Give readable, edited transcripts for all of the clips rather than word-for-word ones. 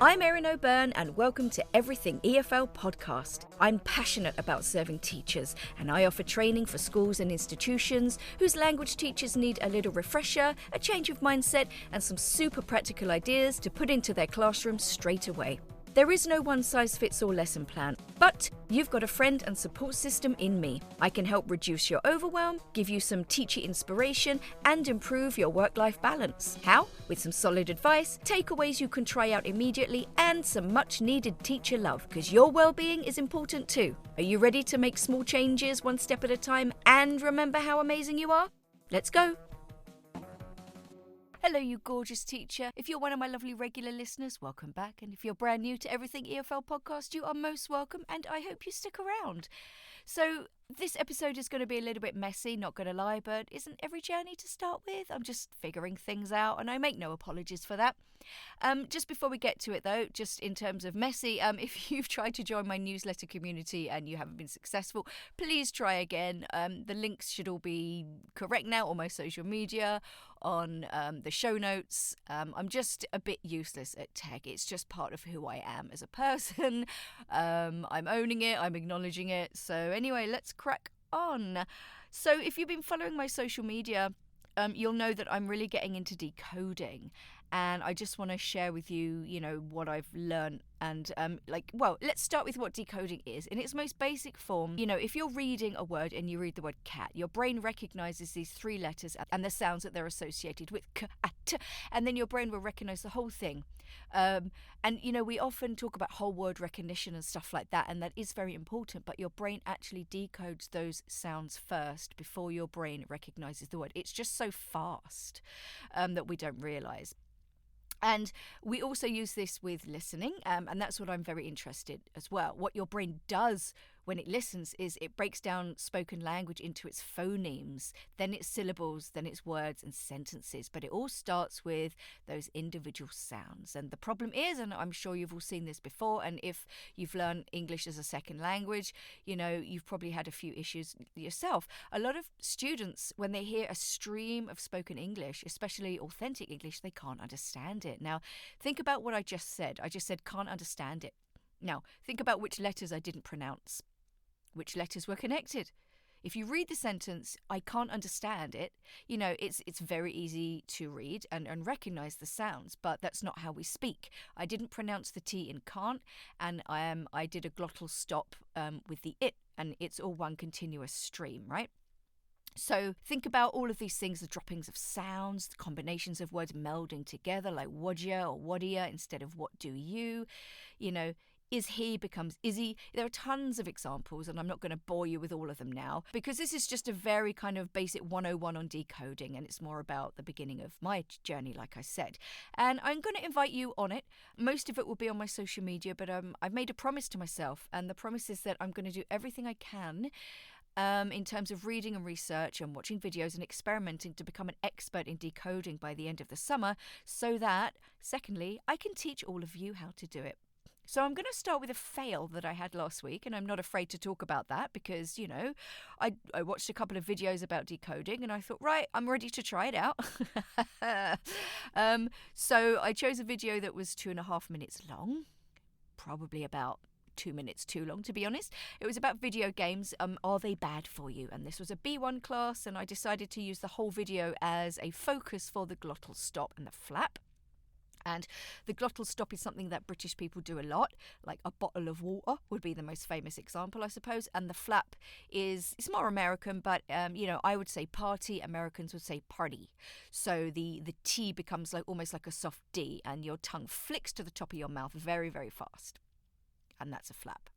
I'm Erin O'Byrne and welcome to Everything EFL podcast. I'm passionate about serving teachers and I offer training for schools and institutions whose language teachers need a little refresher, a change of mindset and some super practical ideas to put into their classrooms straight away. There is no one-size-fits-all lesson plan, but you've got a friend and support system in me. I can help reduce your overwhelm, give you some teacher inspiration, and improve your work-life balance. How? With some solid advice, takeaways you can try out immediately, and some much-needed teacher love, because your well-being is important too. Are you ready to make small changes one step at a time and remember how amazing you are? Let's go! Hello, you gorgeous teacher. If you're one of my lovely regular listeners, welcome back. And if you're brand new to Everything EFL podcast, you are most welcome and I hope you stick around. So this episode is going to be a little bit messy, not going to lie, but isn't every journey to start with? I'm just figuring things out and I make no apologies for that. Just before we get to it though, just in terms of messy, if you've tried to join my newsletter community and you haven't been successful, please try again. The links should all be correct now on my social media, on the show notes. I'm just a bit useless at tech. It's just part of who I am as a person. I'm owning it. I'm acknowledging it. So anyway, let's crack on. So if you've been following my social media, you'll know that I'm really getting into decoding. And I just want to share with you, what I've learned. And let's start with what decoding is. In its most basic form, if you're reading a word and you read the word cat, your brain recognizes these three letters and the sounds that they're associated with, k, a, t, and then your brain will recognize the whole thing. We often talk about whole word recognition and stuff like that, and that is very important, but your brain actually decodes those sounds first before your brain recognizes the word. It's just so fast that we don't realize. And we also use this with listening, and that's what I'm very interested as well. What your brain does when it listens is it breaks down spoken language into its phonemes, then its syllables, then its words and sentences. But it all starts with those individual sounds. And the problem is, and I'm sure you've all seen this before, and if you've learned English as a second language, you've probably had a few issues yourself. A lot of students, when they hear a stream of spoken English, especially authentic English, they can't understand it. Now, think about what I just said. I just said can't understand it. Now, think about which letters I didn't pronounce. Which letters were connected. If you read the sentence, I can't understand it, it's very easy to read and recognize the sounds, but that's not how we speak. I didn't pronounce the T in can't, and I did a glottal stop with the it, and it's all one continuous stream, right? So think about all of these things, the droppings of sounds, the combinations of words melding together, like wodya or wadya instead of what do you, is he becomes is he. There are tons of examples, and I'm not going to bore you with all of them now because this is just a very kind of basic 101 on decoding, and it's more about the beginning of my journey, like I said. And I'm going to invite you on it. Most of it will be on my social media, but I've made a promise to myself, and the promise is that I'm going to do everything I can in terms of reading and research and watching videos and experimenting to become an expert in decoding by the end of the summer so that, secondly, I can teach all of you how to do it. So I'm going to start with a fail that I had last week, and I'm not afraid to talk about that because, I watched a couple of videos about decoding and I thought, right, I'm ready to try it out. So I chose a video that was 2.5 minutes long, probably about 2 minutes too long, to be honest. It was about video games. Are they bad for you? And this was a B1 class, and I decided to use the whole video as a focus for the glottal stop and the flap. And the glottal stop is something that British people do a lot, like a bottle of water would be the most famous example, I suppose. And the flap it's more American, but, I would say party. Americans would say party. So the T becomes almost like a soft D, and your tongue flicks to the top of your mouth very, very fast. And that's a flap.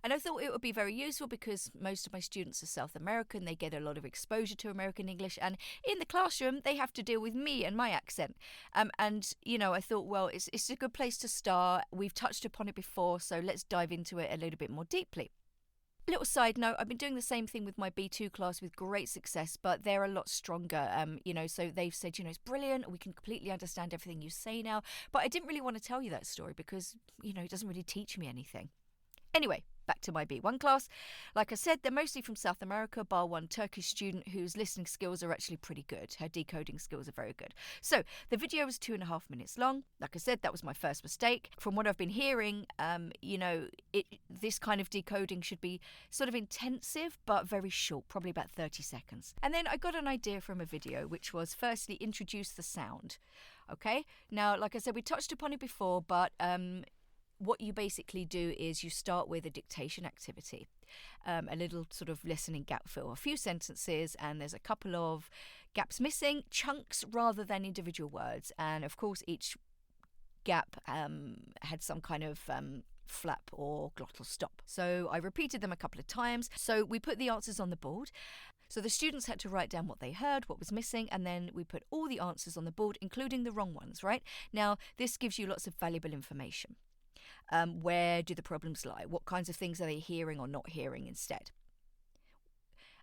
And I thought it would be very useful because most of my students are South American. They get a lot of exposure to American English. And in the classroom, they have to deal with me and my accent. I thought, well, it's a good place to start. We've touched upon it before, so let's dive into it a little bit more deeply. Little side note, I've been doing the same thing with my B2 class with great success, but they're a lot stronger, so they've said, it's brilliant, we can completely understand everything you say now, but I didn't really want to tell you that story because, it doesn't really teach me anything. Anyway, back to my B1 class. Like I said, they're mostly from South America, bar one Turkish student whose listening skills are actually pretty good. Her decoding skills are very good. So the video was 2.5 minutes long. Like I said, that was my first mistake. From what I've been hearing, this kind of decoding should be sort of intensive, but very short, probably about 30 seconds. And then I got an idea from a video, which was firstly introduce the sound. Okay, now, like I said, we touched upon it before, but what you basically do is you start with a dictation activity, a little sort of listening gap fill, a few sentences, and there's a couple of gaps missing, chunks rather than individual words. And of course, each gap had some kind of flap or glottal stop. So I repeated them a couple of times. So we put the answers on the board. So the students had to write down what they heard, what was missing, and then we put all the answers on the board, including the wrong ones, right? Now, this gives you lots of valuable information. Where do the problems lie? What kinds of things are they hearing or not hearing instead?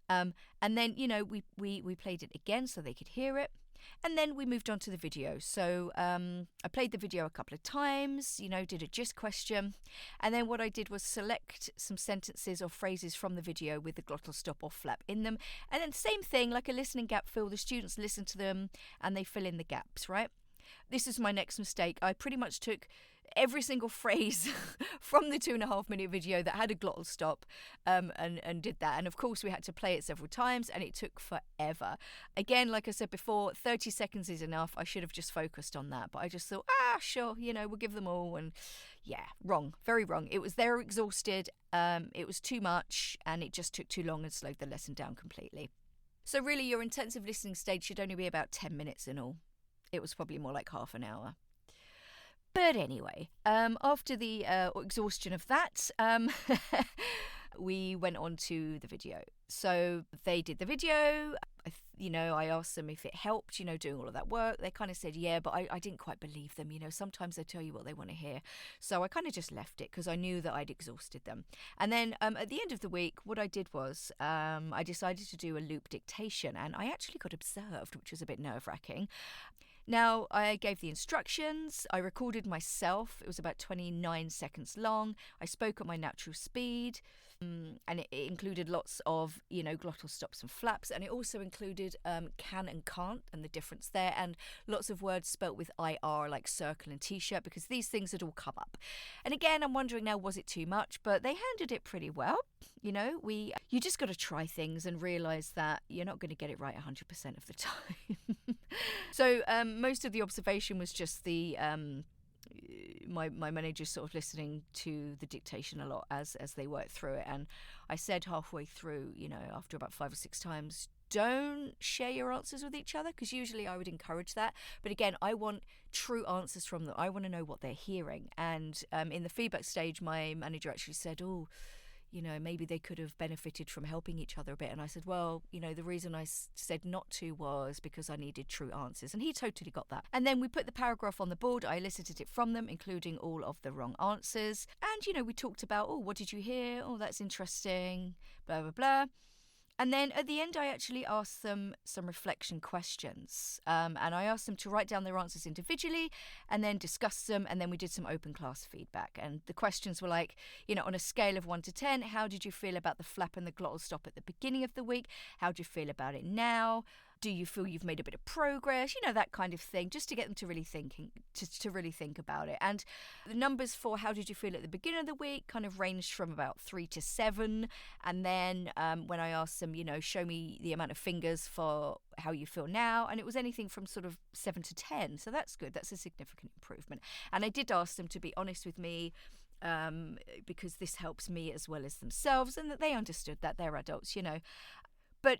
And then, we played it again so they could hear it. And then we moved on to the video. So I played the video a couple of times, did a gist question. And then what I did was select some sentences or phrases from the video with the glottal stop or flap in them. And then same thing, like a listening gap fill, the students listen to them and they fill in the gaps, right? This is my next mistake. I pretty much took every single phrase from the 2.5 minute video that had a glottal stop and did that. And of course we had to play it several times and it took forever. Again, like I said before, 30 seconds is enough. I should have just focused on that, but I just thought, sure, we'll give them all. And yeah, wrong, very wrong. They were exhausted. It was too much and it just took too long and slowed the lesson down completely. So really your intensive listening stage should only be about 10 minutes in all. It was probably more like half an hour. But anyway, after the exhaustion of that, we went on to the video. So they did the video. I asked them if it helped, doing all of that work. They kind of said, yeah, but I didn't quite believe them. Sometimes they tell you what they want to hear. So I kind of just left it because I knew that I'd exhausted them. And then at the end of the week, what I did was I decided to do a loop dictation. And I actually got observed, which was a bit nerve-wracking. Now, I gave the instructions, I recorded myself, it was about 29 seconds long, I spoke at my natural speed, and it included lots of, glottal stops and flaps, and it also included can and can't and the difference there, and lots of words spelt with IR like circle and t-shirt, because these things had all come up. And again, I'm wondering now, was it too much? But they handled it pretty well. You just got to try things and realise that you're not going to get it right 100% of the time. So most of the observation was just the my manager sort of listening to the dictation a lot as they worked through it. And I said halfway through, after about 5 or 6 times, don't share your answers with each other, because usually I would encourage that. But again, I want true answers from them. I want to know what they're hearing. And in the feedback stage, my manager actually said, maybe they could have benefited from helping each other a bit. And I said, well, the reason I said not to was because I needed true answers. And he totally got that. And then we put the paragraph on the board. I elicited it from them, including all of the wrong answers. And, we talked about, what did you hear? Oh, that's interesting, blah, blah, blah. And then at the end, I actually asked them some reflection questions. And I asked them to write down their answers individually and then discuss them. And then we did some open class feedback. And the questions were like, on a scale of 1 to 10, how did you feel about the flap and the glottal stop at the beginning of the week? How do you feel about it now? Do you feel you've made a bit of progress? That kind of thing, just to get them to really to really think about it. And the numbers for how did you feel at the beginning of the week kind of ranged from about 3 to 7. And then when I asked them, show me the amount of fingers for how you feel now, and it was anything from sort of 7 to 10. So that's good. That's a significant improvement. And I did ask them to be honest with me, because this helps me as well as themselves, and that they understood that they're adults, But,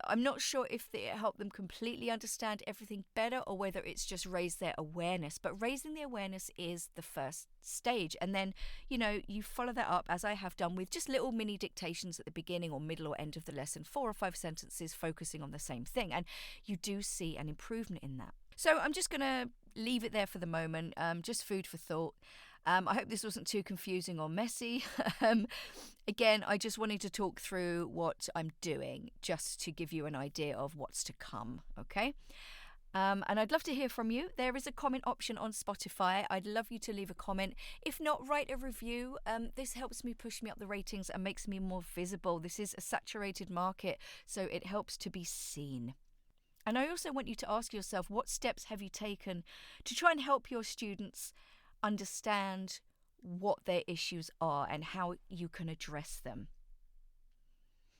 I'm not sure if it helped them completely understand everything better or whether it's just raised their awareness. But raising the awareness is the first stage. And then, you follow that up, as I have done, with just little mini dictations at the beginning or middle or end of the lesson, 4 or 5 sentences focusing on the same thing. And you do see an improvement in that. So I'm just going to leave it there for the moment, just food for thought. I hope this wasn't too confusing or messy. Again, I just wanted to talk through what I'm doing just to give you an idea of what's to come, okay? And I'd love to hear from you. There is a comment option on Spotify. I'd love you to leave a comment. If not, write a review. This helps me push me up the ratings and makes me more visible. This is a saturated market, so it helps to be seen. And I also want you to ask yourself, what steps have you taken to try and help your students understand what their issues are and how you can address them?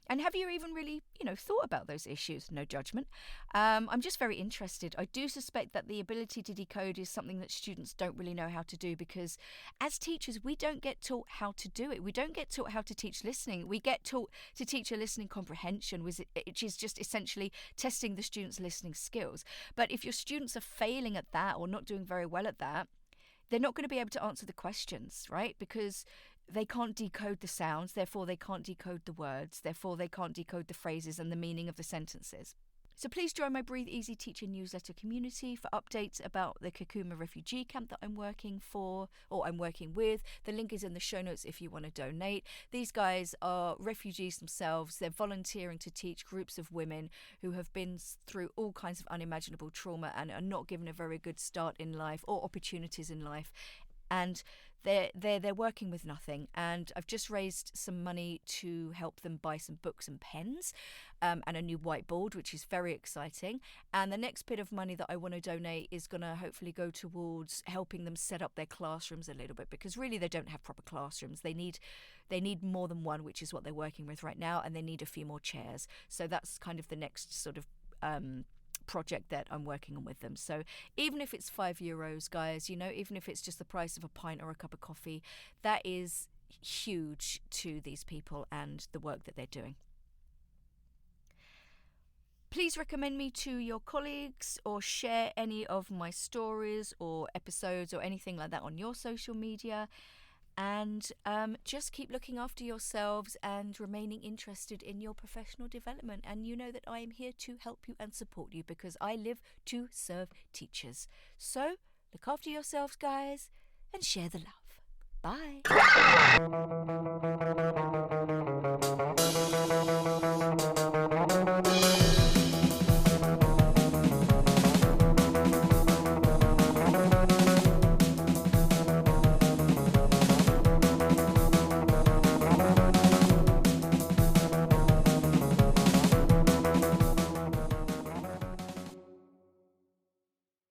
And have you even really, thought about those issues? No judgment. I'm just very interested. I do suspect that the ability to decode is something that students don't really know how to do, because as teachers, we don't get taught how to do it. We don't get taught how to teach listening. We get taught to teach a listening comprehension, which is just essentially testing the students' listening skills. But if your students are failing at that or not doing very well at that, they're not going to be able to answer the questions, right? Because they can't decode the sounds, therefore they can't decode the words, therefore they can't decode the phrases and the meaning of the sentences. So please join my Breathe Easy Teacher newsletter community for updates about the Kakuma refugee camp that I'm working with. The link is in the show notes if you want to donate. These guys are refugees themselves. They're volunteering to teach groups of women who have been through all kinds of unimaginable trauma and are not given a very good start in life or opportunities in life. And they're working with nothing, and I've just raised some money to help them buy some books and pens, and a new whiteboard, which is very exciting. And the next bit of money that I want to donate is going to hopefully go towards helping them set up their classrooms a little bit, because really they don't have proper classrooms. They need more than one, which is what they're working with right now, and they need a few more chairs. So that's kind of the next sort of project that I'm working on with them. So even if it's €5, guys, even if it's just the price of a pint or a cup of coffee, that is huge to these people and the work that they're doing. Please recommend me to your colleagues or share any of my stories or episodes or anything like that on your social media. And just keep looking after yourselves and remaining interested in your professional development. And you know that I am here to help you and support you, because I live to serve teachers. So look after yourselves, guys, and share the love. Bye.